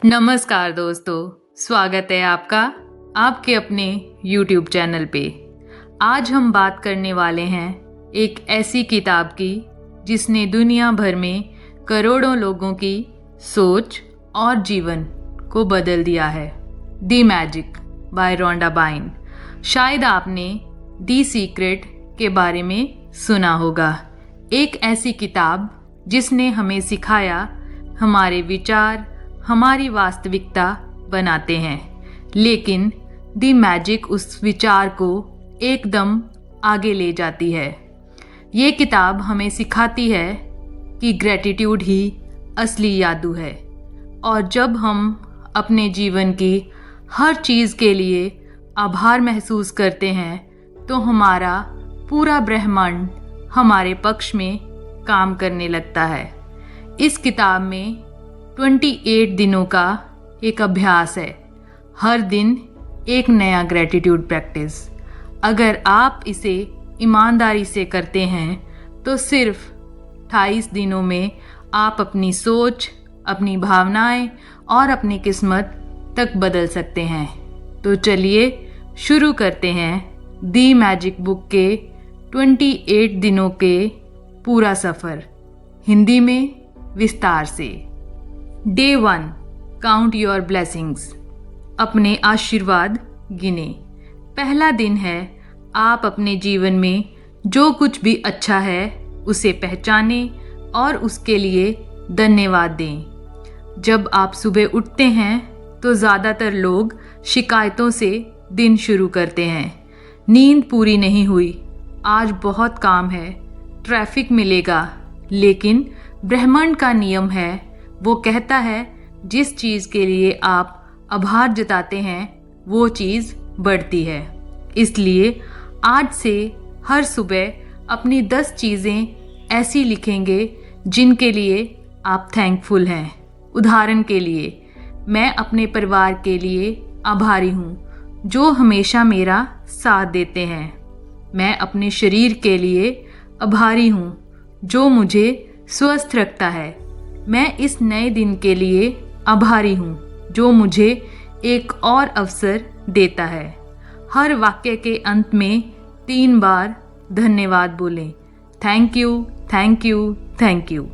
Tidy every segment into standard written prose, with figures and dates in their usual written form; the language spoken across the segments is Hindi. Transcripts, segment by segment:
नमस्कार दोस्तों, स्वागत है आपका आपके अपने YouTube चैनल पे। आज हम बात करने वाले हैं एक ऐसी किताब की जिसने दुनिया भर में करोड़ों लोगों की सोच और जीवन को बदल दिया है। दी मैजिक बाय रोंडा बाइन। शायद आपने दी सीक्रेट के बारे में सुना होगा। एक ऐसी किताब जिसने हमें सिखाया हमारे विचार हमारी वास्तविकता बनाते हैं, लेकिन दी मैजिक उस विचार को एकदम आगे ले जाती है। ये किताब हमें सिखाती है कि ग्रैटिट्यूड ही असली जादू है, और जब हम अपने जीवन की हर चीज़ के लिए आभार महसूस करते हैं तो हमारा पूरा ब्रह्मांड हमारे पक्ष में काम करने लगता है। इस किताब में 28 दिनों का एक अभ्यास है, हर दिन एक नया ग्रैटिट्यूड प्रैक्टिस। अगर आप इसे ईमानदारी से करते हैं तो सिर्फ 28 दिनों में आप अपनी सोच, अपनी भावनाएं और अपनी किस्मत तक बदल सकते हैं। तो चलिए शुरू करते हैं दी मैजिक बुक के 28 दिनों के पूरा सफ़र, हिंदी में विस्तार से। Day 1, count your blessings. अपने आशीर्वाद गिने। पहला दिन है, आप अपने जीवन में जो कुछ भी अच्छा है उसे पहचानें और उसके लिए धन्यवाद दें। जब आप सुबह उठते हैं तो ज़्यादातर लोग शिकायतों से दिन शुरू करते हैं। नींद पूरी नहीं हुई, आज बहुत काम है, ट्रैफिक मिलेगा। लेकिन ब्रह्मांड का नियम है, वो कहता है जिस चीज़ के लिए आप आभार जताते हैं वो चीज़ बढ़ती है। इसलिए आज से हर सुबह अपनी 10 चीज़ें ऐसी लिखेंगे जिनके लिए आप थैंकफुल हैं। उदाहरण के लिए, मैं अपने परिवार के लिए आभारी हूँ जो हमेशा मेरा साथ देते हैं। मैं अपने शरीर के लिए आभारी हूँ जो मुझे स्वस्थ रखता है। मैं इस नए दिन के लिए आभारी हूँ जो मुझे एक और अवसर देता है। हर वाक्य के अंत में 3 बार धन्यवाद बोलें। Thank you, thank you, thank you.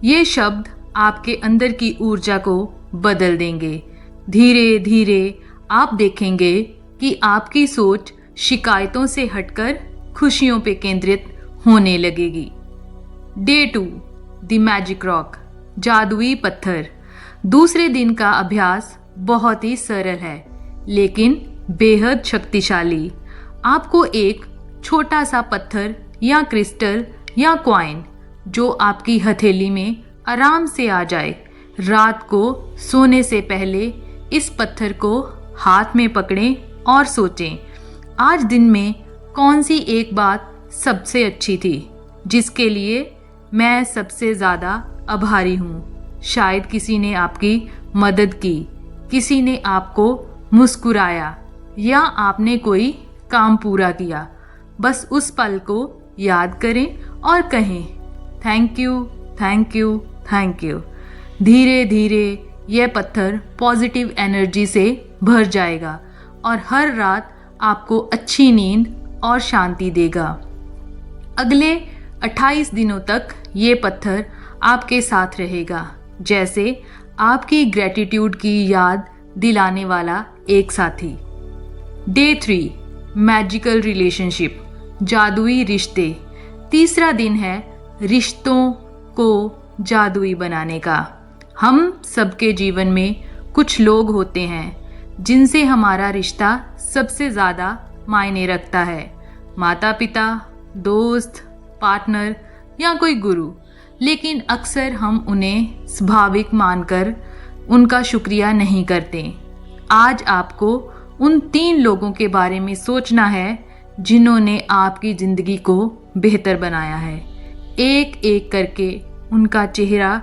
ये शब्द आपके अंदर की ऊर्जा को बदल देंगे। धीरे धीरे आप देखेंगे कि आपकी सोच शिकायतों से हटकर खुशियों पे केंद्रित होने लगेगी। डे 2, द मैजिक रॉक, जादुई पत्थर। दूसरे दिन का अभ्यास बहुत ही सरल है लेकिन बेहद शक्तिशाली। आपको एक छोटा सा पत्थर या क्रिस्टल या कॉइन जो आपकी हथेली में आराम से आ जाए, रात को सोने से पहले इस पत्थर को हाथ में पकड़ें और सोचें, आज दिन में कौन सी एक बात सबसे अच्छी थी जिसके लिए मैं सबसे ज़्यादा आभारी हूँ। शायद किसी ने आपकी मदद की, किसी ने आपको मुस्कुराया या आपने कोई काम पूरा किया। बस उस पल को याद करें और कहें thank you, thank you, thank you. धीरे धीरे यह पत्थर पॉजिटिव एनर्जी से भर जाएगा और हर रात आपको अच्छी नींद और शांति देगा। अगले 28 दिनों तक ये पत्थर आपके साथ रहेगा, जैसे आपकी ग्रैटिट्यूड की याद दिलाने वाला एक साथी। डे 3, मैजिकल रिलेशनशिप, जादुई रिश्ते। तीसरा दिन है रिश्तों को जादुई बनाने का। हम सबके जीवन में कुछ लोग होते हैं जिनसे हमारा रिश्ता सबसे ज़्यादा मायने रखता है। माता पिता, दोस्त, पार्टनर या कोई गुरु। लेकिन अक्सर हम उन्हें स्वाभाविक मानकर उनका शुक्रिया नहीं करते। आज आपको उन 3 लोगों के बारे में सोचना है जिन्होंने आपकी ज़िंदगी को बेहतर बनाया है। एक एक करके उनका चेहरा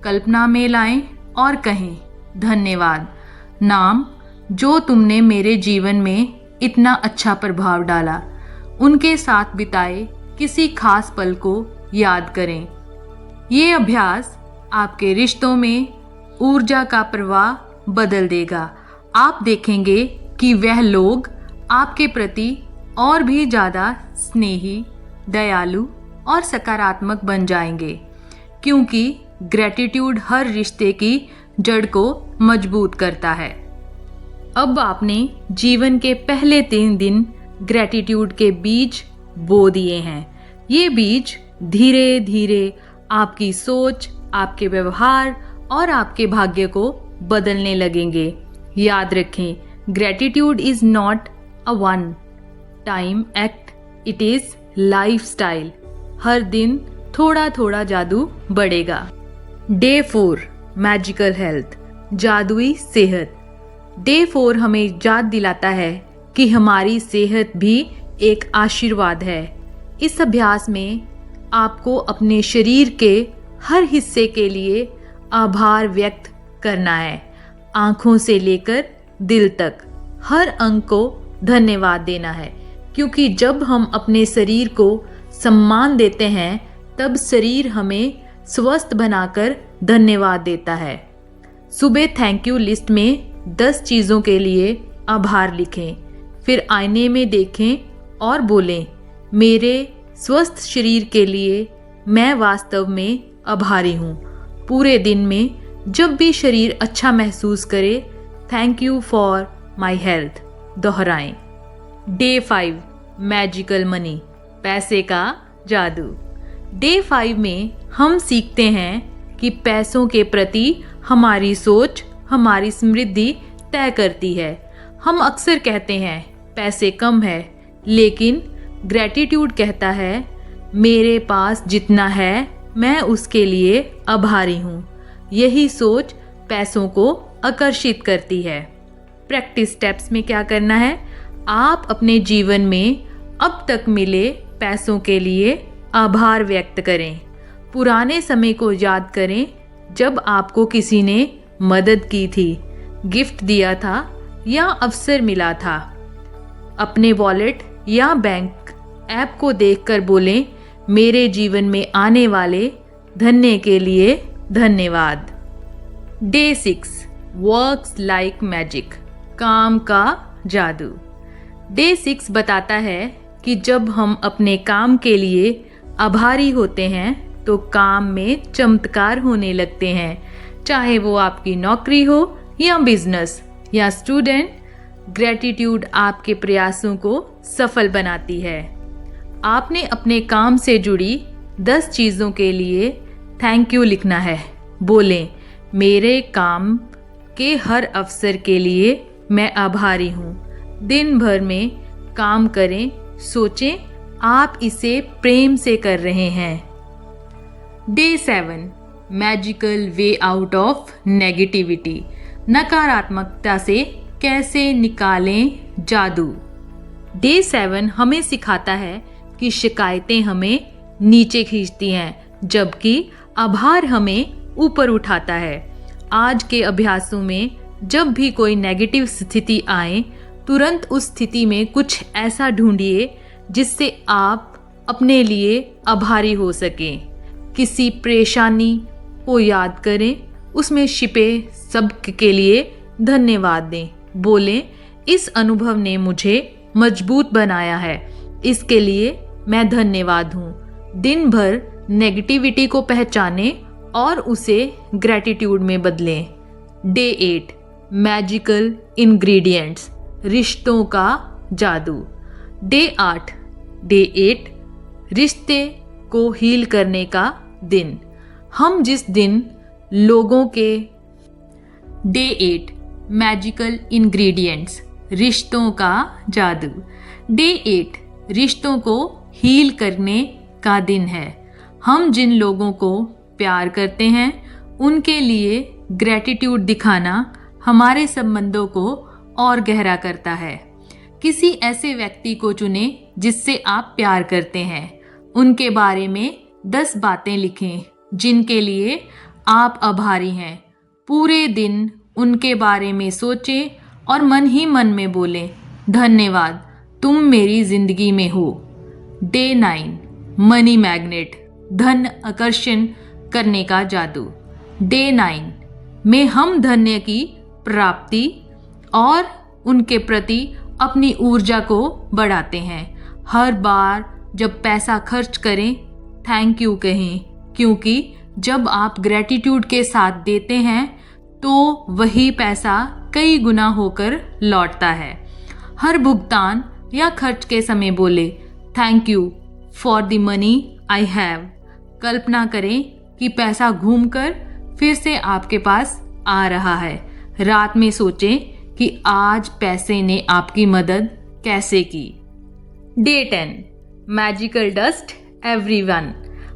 कल्पना में लाएं और कहें धन्यवाद। नाम जो तुमने मेरे जीवन में इतना अच्छा प्रभाव डाला। उनके साथ बिताए किसी खास पल को याद करें। ये अभ्यास आपके रिश्तों में ऊर्जा का प्रवाह बदल देगा। आप देखेंगे कि वह लोग आपके प्रति और भी ज़्यादा स्नेही, दयालु और सकारात्मक बन जाएंगे, क्योंकि ग्रैटिट्यूड हर रिश्ते की जड़ को मजबूत करता है। अब आपने जीवन के पहले 3 दिन ग्रैटिट्यूड के बीज बो दिए हैं। ये बीज धीरे धीरे आपकी सोच, आपके व्यवहार और आपके भाग्य को बदलने लगेंगे। याद रखें, gratitude is not a one time act, it is lifestyle. हर दिन थोड़ा थोड़ा जादू बढ़ेगा। डे 4 मैजिकल हेल्थ, जादुई सेहत। डे 4 हमें याद दिलाता है कि हमारी सेहत भी एक आशीर्वाद है। इस अभ्यास में आपको अपने शरीर के हर हिस्से के लिए आभार व्यक्त करना है। आँखों से लेकर दिल तक हर अंग को धन्यवाद देना है, क्योंकि जब हम अपने शरीर को सम्मान देते हैं तब शरीर हमें स्वस्थ बनाकर धन्यवाद देता है। सुबह थैंक यू लिस्ट में 10 चीज़ों के लिए आभार लिखें, फिर आईने में देखें और बोलें, मेरे स्वस्थ शरीर के लिए मैं वास्तव में आभारी हूँ। पूरे दिन में जब भी शरीर अच्छा महसूस करे, thank you for my health दोहराएं। डे 5 मैजिकल मनी, पैसे का जादू। डे 5 में हम सीखते हैं कि पैसों के प्रति हमारी सोच हमारी समृद्धि तय करती है। हम अक्सर कहते हैं पैसे कम है, लेकिन ग्रैटिट्यूड कहता है मेरे पास जितना है मैं उसके लिए आभारी हूँ। यही सोच पैसों को आकर्षित करती है। प्रैक्टिस स्टेप्स में क्या करना है? आप अपने जीवन में अब तक मिले पैसों के लिए आभार व्यक्त करें। पुराने समय को याद करें जब आपको किसी ने मदद की थी, गिफ्ट दिया था या अवसर मिला था। अपने वॉलेट या बैंक ऐप को देखकर बोलें, मेरे जीवन में आने वाले धन्य के लिए धन्यवाद। डे 6 वर्क्स लाइक मैजिक, काम का जादू। डे 6 बताता है कि जब हम अपने काम के लिए आभारी होते हैं तो काम में चमत्कार होने लगते हैं। चाहे वो आपकी नौकरी हो या बिजनेस या स्टूडेंट, ग्रैटिट्यूड आपके प्रयासों को सफल बनाती है। आपने अपने काम से जुड़ी 10 चीज़ों के लिए थैंक यू लिखना है। बोलें, मेरे काम के हर अवसर के लिए मैं आभारी हूँ। दिन भर में काम करें, सोचें आप इसे प्रेम से कर रहे हैं। Day 7 magical way out of negativity, नकारात्मकता से कैसे निकालें जादू। डे 7 हमें सिखाता है कि शिकायतें हमें नीचे खींचती हैं, जबकि आभार हमें ऊपर उठाता है। आज के अभ्यासों में जब भी कोई नेगेटिव स्थिति आए, तुरंत उस स्थिति में कुछ ऐसा ढूंढिए जिससे आप अपने लिए आभारी हो सकें। किसी परेशानी को याद करें, उसमें छिपे सब के लिए धन्यवाद दें। बोलें, इस अनुभव ने मुझे मजबूत बनाया है, इसके लिए मैं धन्यवाद हूँ। दिन भर नेगेटिविटी को पहचानें और उसे ग्रैटिट्यूड में बदलें। डे 8 मैजिकल इंग्रेडिएंट्स, रिश्तों का जादू। डे 8 रिश्ते को हील करने का दिन। हम जिस दिन लोगों के डे 8 मैजिकल इंग्रेडिएंट्स, रिश्तों का जादू। डे 8 रिश्तों को हील करने का दिन है। हम जिन लोगों को प्यार करते हैं उनके लिए ग्रैटिट्यूड दिखाना हमारे संबंधों को और गहरा करता है। किसी ऐसे व्यक्ति को चुनें जिससे आप प्यार करते हैं। उनके बारे में 10 बातें लिखें जिनके लिए आप आभारी हैं। पूरे दिन उनके बारे में सोचें और मन ही मन में बोलें, धन्यवाद, तुम मेरी जिंदगी में हो। डे 9 मनी मैग्नेट, धन आकर्षण करने का जादू। डे 9 में हम धन्य की प्राप्ति और उनके प्रति अपनी ऊर्जा को बढ़ाते हैं। हर बार जब पैसा खर्च करें, थैंक यू कहें, क्योंकि जब आप ग्रैटिट्यूड के साथ देते हैं तो वही पैसा कई गुना होकर लौटता है। हर भुगतान या खर्च के समय बोले thank you for the money I have. कल्पना करें कि पैसा घूमकर फिर से आपके पास आ रहा है। रात में सोचें कि आज पैसे ने आपकी मदद कैसे की। Day 10 magical dust everyone.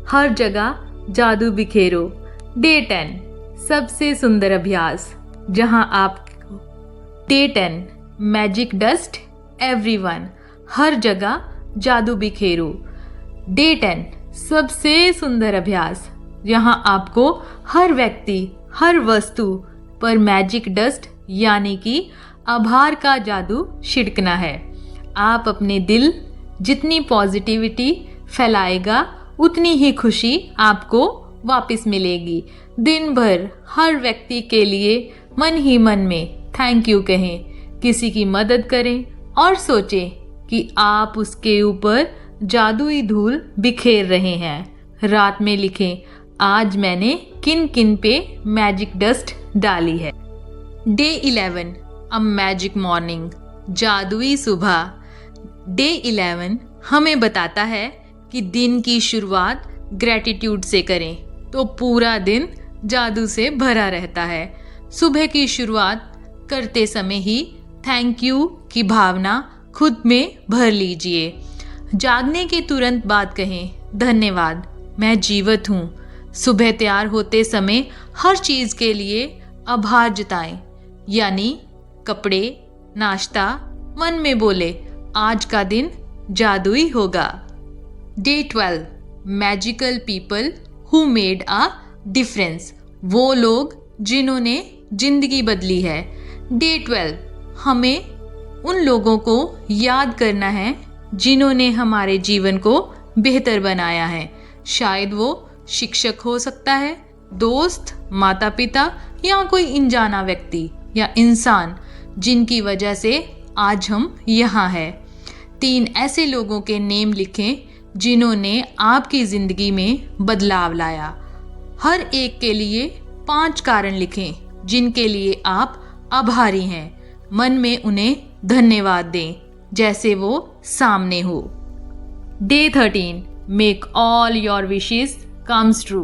हर जगह जादू बिखेरो। डे 10 सबसे सुंदर अभ्यास जहां आप डे 10 मैजिक डस्ट एवरीवन। हर जगह जादू बिखेरो। डे 10 सबसे सुंदर अभ्यास जहां आपको हर व्यक्ति, हर वस्तु पर मैजिक डस्ट यानी कि आभार का जादू छिड़कना है। आप अपने दिल जितनी पॉजिटिविटी फैलाएगा उतनी ही खुशी आपको वापस मिलेगी। दिन भर हर व्यक्ति के लिए मन ही मन में थैंक यू कहें, किसी की मदद करें और सोचें कि आप उसके ऊपर जादुई धूल बिखेर रहे हैं। रात में लिखें आज मैंने किन किन पे मैजिक डस्ट डाली है। Day 11 a magic morning. जादुई सुबह। डे 11 हमें बताता है कि दिन की शुरुआत ग्रैटिट्यूड से करें तो पूरा दिन जादू से भरा रहता है। सुबह की शुरुआत करते समय ही थैंक यू की भावना खुद में भर लीजिए। जागने के तुरंत बाद कहें धन्यवाद मैं जीवित हूँ। सुबह तैयार होते समय हर चीज़ के लिए आभार जताएं, यानी कपड़े, नाश्ता। मन में बोले आज का दिन जादुई होगा। Day 12 magical people who made a difference. वो लोग जिन्होंने जिंदगी बदली है। डे 12 हमें उन लोगों को याद करना है जिन्होंने हमारे जीवन को बेहतर बनाया है। शायद वो शिक्षक हो सकता है, दोस्त, माता पिता या कोई अनजाना व्यक्ति या इंसान जिनकी वजह से आज हम यहाँ हैं। 3 ऐसे लोगों के नेम लिखें जिन्होंने आपकी ज़िंदगी में बदलाव लाया। हर एक के लिए 5 कारण लिखें जिनके लिए आप आभारी हैं। मन में उन्हें धन्यवाद दें जैसे वो सामने हो। Day 13 make all your wishes comes true.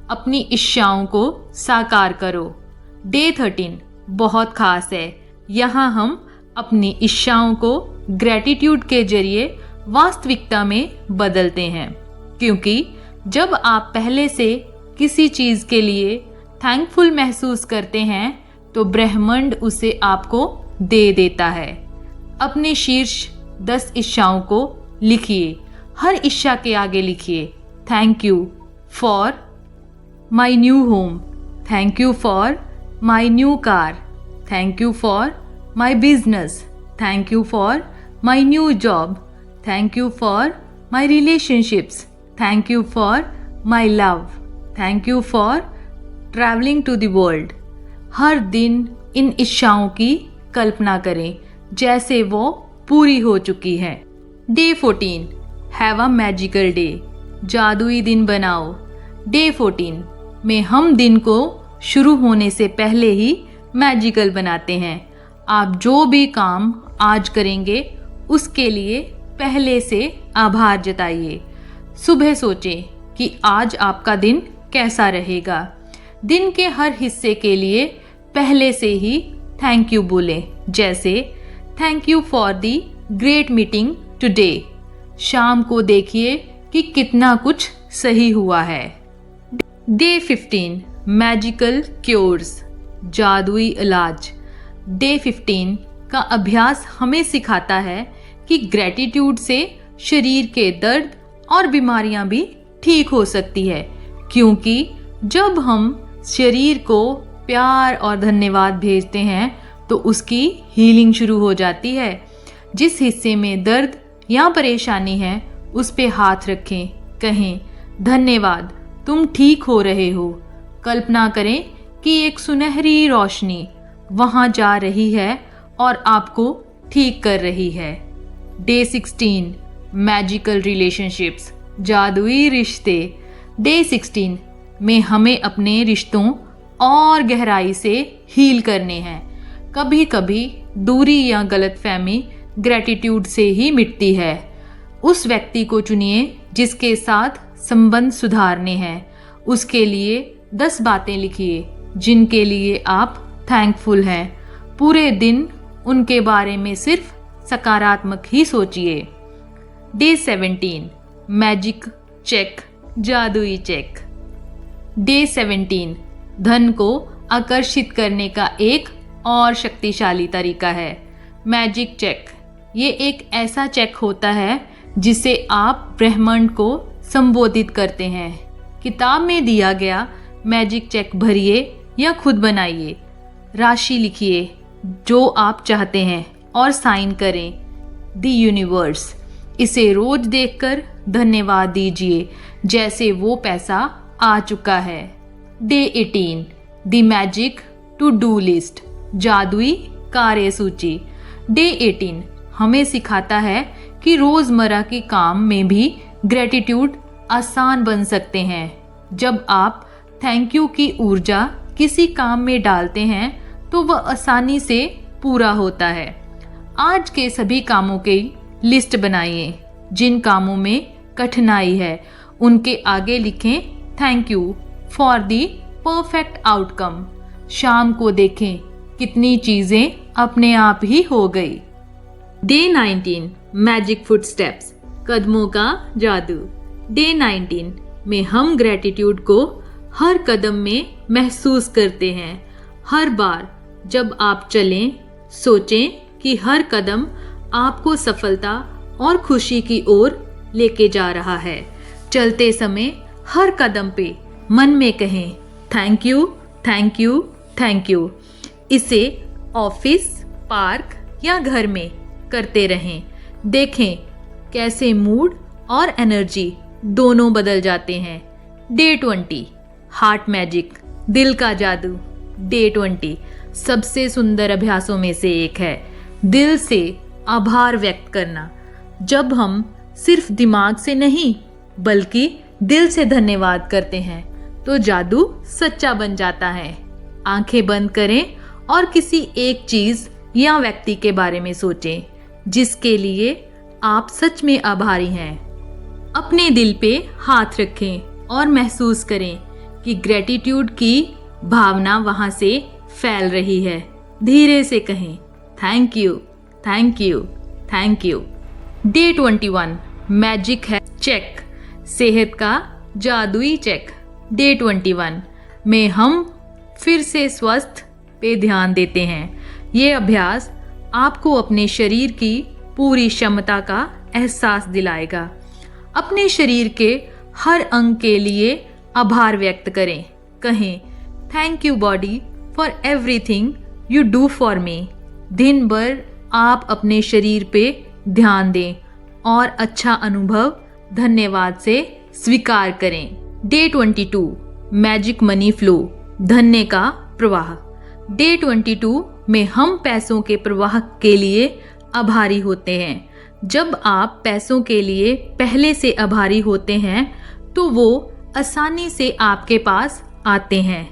अपनी इच्छाओं को साकार करो। डे 13 बहुत खास है। यहाँ हम अपनी इच्छाओं को ग्रैटिट्यूड के जरिए वास्तविकता में बदलते हैं, क्योंकि जब आप पहले से किसी चीज़ के लिए थैंकफुल महसूस करते हैं तो ब्रह्मांड उसे आपको दे देता है। अपने शीर्ष 10 इच्छाओं को लिखिए। हर इच्छा के आगे लिखिए thank you for my new home, thank you for my new car, thank you for my business, thank you for my new job, thank you for my relationships, thank you for my love, thank you for travelling to the world. हर दिन इन इच्छाओं की कल्पना करें जैसे वो पूरी हो चुकी है। Day 14 have a magical day. जादुई दिन बनाओ। डे 14 में हम दिन को शुरू होने से पहले ही मैजिकल बनाते हैं। आप जो भी काम आज करेंगे उसके लिए पहले से आभार जताइए। सुबह सोचें कि आज आपका दिन कैसा रहेगा। दिन के हर हिस्से के लिए पहले से ही थैंक यू बोलें, जैसे thank you for the great meeting today. शाम को देखिए कि कितना कुछ सही हुआ है। Day 15 magical cures. जादुई इलाज। डे 15 का अभ्यास हमें सिखाता है कि ग्रैटिट्यूड से शरीर के दर्द और बीमारियां भी ठीक हो सकती है, क्योंकि जब हम शरीर को प्यार और धन्यवाद भेजते हैं तो उसकी हीलिंग शुरू हो जाती है। जिस हिस्से में दर्द या परेशानी है उस पे हाथ रखें, कहें धन्यवाद तुम ठीक हो रहे हो। कल्पना करें कि एक सुनहरी रोशनी वहां जा रही है और आपको ठीक कर रही है। डे 16 मैजिकल रिलेशनशिप्स, जादुई रिश्ते। डे 16 में हमें अपने रिश्तों और गहराई से हील करने हैं। कभी कभी दूरी या गलतफहमी ग्रैटिट्यूड से ही मिटती है। उस व्यक्ति को चुनिए जिसके साथ संबंध सुधारने हैं। उसके लिए 10 बातें लिखिए जिनके लिए आप थैंकफुल हैं। पूरे दिन उनके बारे में सिर्फ सकारात्मक ही सोचिए। डे 17 मैजिक चेक, जादुई चेक। डे 17 धन को आकर्षित करने का एक और शक्तिशाली तरीका है, मैजिक चेक। ये एक ऐसा चेक होता है जिसे आप ब्रह्मांड को संबोधित करते हैं। किताब में दिया गया मैजिक चेक भरिए या खुद बनाइए। राशि लिखिए जो आप चाहते हैं और साइन करें द यूनिवर्स। इसे रोज देखकर धन्यवाद दीजिए जैसे वो पैसा आ चुका है। Day 18 the magic to do list, जादुई कार्य सूची। डे 18 हमें सिखाता है कि रोजमर्रा के काम में भी ग्रेटिट्यूड आसान बन सकते हैं। जब आप थैंक यू की ऊर्जा किसी काम में डालते हैं तो वह आसानी से पूरा होता है। आज के सभी कामों की लिस्ट बनाइए। जिन कामों में कठिनाई है उनके आगे लिखें thank you for the perfect outcome. शाम को देखें कितनी चीजें अपने आप ही हो गई। डे 19 मैजिक फुटस्टेप्स, कदमों का जादू। डे 19 में हम ग्रेटिट्यूड को हर कदम में महसूस करते हैं। हर बार जब आप चलें, सोचें कि हर कदम आपको सफलता और खुशी की ओर लेके जा रहा है। चलते समय हर कदम पे मन में कहें thank you, thank you, thank you. इसे ऑफिस, पार्क या घर में करते रहें। देखें कैसे मूड और एनर्जी दोनों बदल जाते हैं। डे 20 हार्ट मैजिक, दिल का जादू। डे 20 सबसे सुंदर अभ्यासों में से एक है, दिल से आभार व्यक्त करना। जब हम सिर्फ दिमाग से नहीं बल्कि दिल से धन्यवाद करते हैं तो जादू सच्चा बन जाता है। आंखें बंद करें और किसी एक चीज या व्यक्ति के बारे में सोचें जिसके लिए आप सच में आभारी हैं। अपने दिल पे हाथ रखें और महसूस करें कि ग्रेटिट्यूड की भावना वहां से फैल रही है। धीरे से कहें thank you, thank you, thank you. Day 21 magic है चेक, सेहत का जादुई चेक। डे 21 में हम फिर से स्वस्थ पे ध्यान देते हैं। ये अभ्यास आपको अपने शरीर की पूरी क्षमता का एहसास दिलाएगा। अपने शरीर के हर अंग के लिए आभार व्यक्त करें। कहें thank you body for everything you do for me. दिन भर आप अपने शरीर पे ध्यान दें और अच्छा अनुभव धन्यवाद से स्वीकार करें। डे 22 मैजिक मनी फ्लो, धन्य का प्रवाह। डे 22 में हम पैसों के प्रवाह के लिए आभारी होते हैं। जब आप पैसों के लिए पहले से आभारी होते हैं तो वो आसानी से आपके पास आते हैं।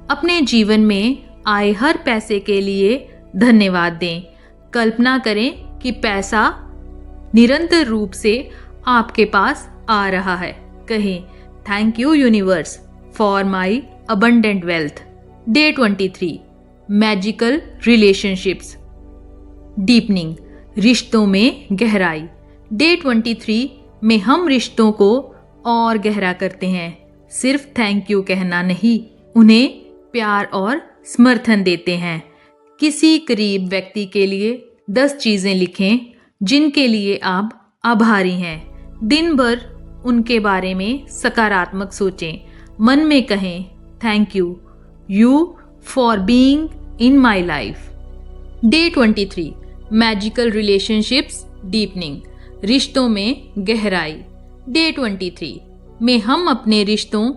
अपने जीवन में आए हर पैसे के लिए धन्यवाद दें। कल्पना करें कि पैसा निरंतर रूप से आपके पास आ रहा है। कहें thank you universe for my abundant wealth. Day 23 magical relationships, deepening, रिश्तों में गहराई। डे 23 में हम रिश्तों को और गहरा करते हैं। सिर्फ थैंक यू कहना नहीं, उन्हें प्यार और समर्थन देते हैं। किसी करीब व्यक्ति के लिए 10 चीज़ें लिखें जिनके लिए आप आभारी हैं। दिन भर उनके बारे में सकारात्मक सोचें। मन में कहें thank you for being in my life. Day 23 magical relationships, deepening, रिश्तों में गहराई। डे 23 में हम अपने रिश्तों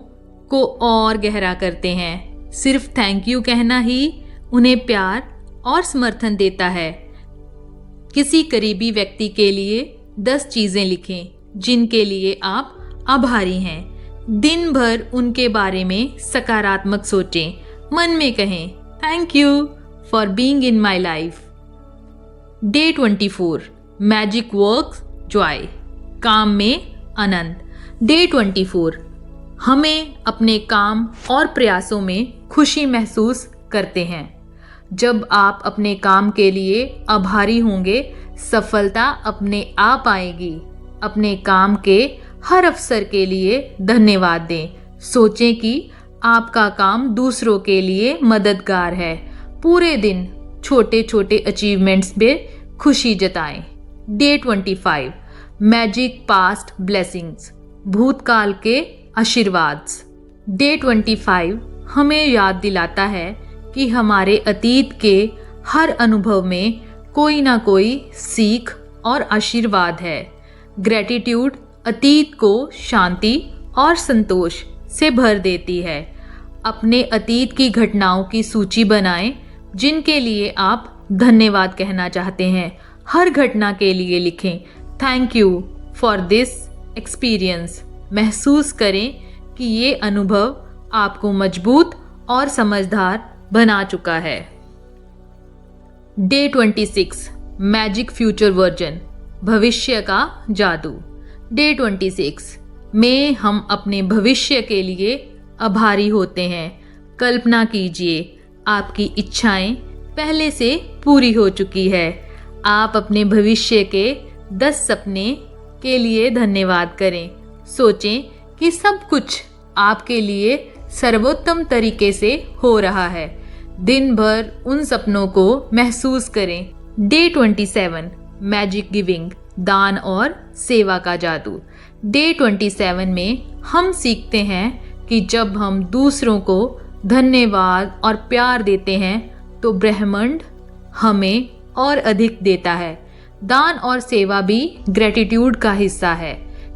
को और गहरा करते हैं। सिर्फ थैंक यू कहना ही उन्हें प्यार और समर्थन देता है। किसी करीबी व्यक्ति के लिए 10 चीज़ें लिखें जिनके लिए आप आभारी हैं। दिन भर उनके बारे में सकारात्मक सोचें। मन में कहें thank you for being in my life. Day 24 magic works Joy, काम में आनंद। डे 24 हमें अपने काम और प्रयासों में खुशी महसूस करते हैं। जब आप अपने काम के लिए आभारी होंगे, सफलता अपने आप आएगी। अपने काम के हर अवसर के लिए धन्यवाद दें। सोचें कि आपका काम दूसरों के लिए मददगार है। पूरे दिन छोटे छोटे अचीवमेंट्स में खुशी जताएं। डे 25 मैजिक पास्ट ब्लेसिंग्स, भूतकाल के आशीर्वाद। डे 25 हमें याद दिलाता है कि हमारे अतीत के हर अनुभव में कोई ना कोई सीख और आशीर्वाद है। ग्रेटिट्यूड अतीत को शांति और संतोष से भर देती है। अपने अतीत की घटनाओं की सूची बनाएं जिनके लिए आप धन्यवाद कहना चाहते हैं। हर घटना के लिए लिखें thank you for this experience. महसूस करें कि ये अनुभव आपको मजबूत और समझदार बना चुका है। डे 26 मैजिक फ्यूचर वर्जन, भविष्य का जादू। डे 26 में हम अपने भविष्य के लिए आभारी होते हैं। कल्पना कीजिए आपकी इच्छाएं पहले से पूरी हो चुकी है। आप अपने भविष्य के 10 सपने के लिए धन्यवाद करें। सोचें कि सब कुछ आपके लिए सर्वोत्तम तरीके से हो रहा है। दिन भर उन सपनों को महसूस करें। डे 27 मैजिक गिविंग, दान और सेवा का जादू। डे 27 में हम सीखते हैं कि जब हम दूसरों को धन्यवाद और प्यार देते हैं तो ब्रह्मांड हमें और अधिक देता है। दान और सेवा भी ग्रेटिट्यूड का हिस्सा है।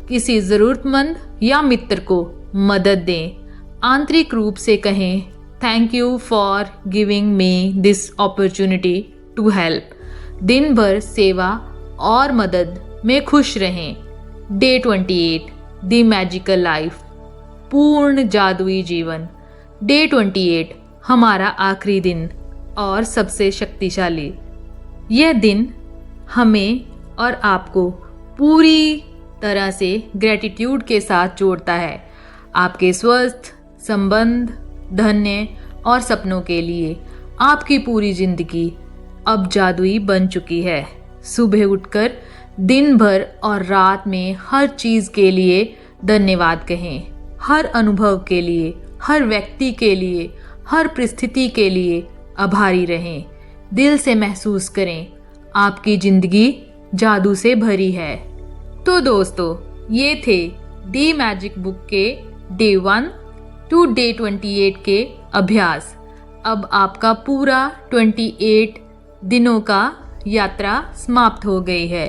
किसी ज़रूरतमंद या मित्र को मदद दें। आंतरिक रूप से कहें thank you for giving me this opportunity to help. दिन भर सेवा और मदद में खुश रहें। डे 28 द मैजिकल लाइफ, पूर्ण जादुई जीवन। डे 28 हमारा आखिरी दिन और सबसे शक्तिशाली। यह दिन हमें और आपको पूरी तरह से ग्रेटिट्यूड के साथ जोड़ता है। आपके स्वस्थ, संबंध, धन्य और सपनों के लिए आपकी पूरी जिंदगी अब जादुई बन चुकी है। सुबह उठकर दिन भर और रात में हर चीज़ के लिए धन्यवाद कहें। हर अनुभव के लिए, हर व्यक्ति के लिए, हर परिस्थिति के लिए आभारी रहें। दिल से महसूस करें आपकी ज़िंदगी जादू से भरी है। तो दोस्तों, ये थे दी मैजिक बुक के डे 1 टू डे 28 के अभ्यास। अब आपका पूरा 28 दिनों का यात्रा समाप्त हो गई है।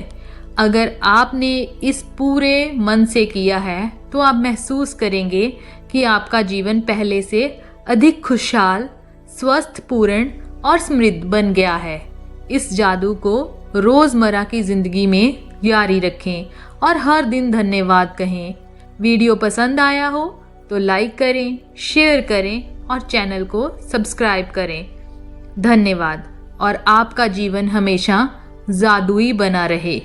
अगर आपने इस पूरे मन से किया है तो आप महसूस करेंगे कि आपका जीवन पहले से अधिक खुशहाल, स्वस्थ, पूर्ण और समृद्ध बन गया है। इस जादू को रोज़मर्रा की ज़िंदगी में जारी रखें और हर दिन धन्यवाद कहें। वीडियो पसंद आया हो तो लाइक करें, शेयर करें और चैनल को सब्सक्राइब करें। धन्यवाद और आपका जीवन हमेशा जादुई बना रहे।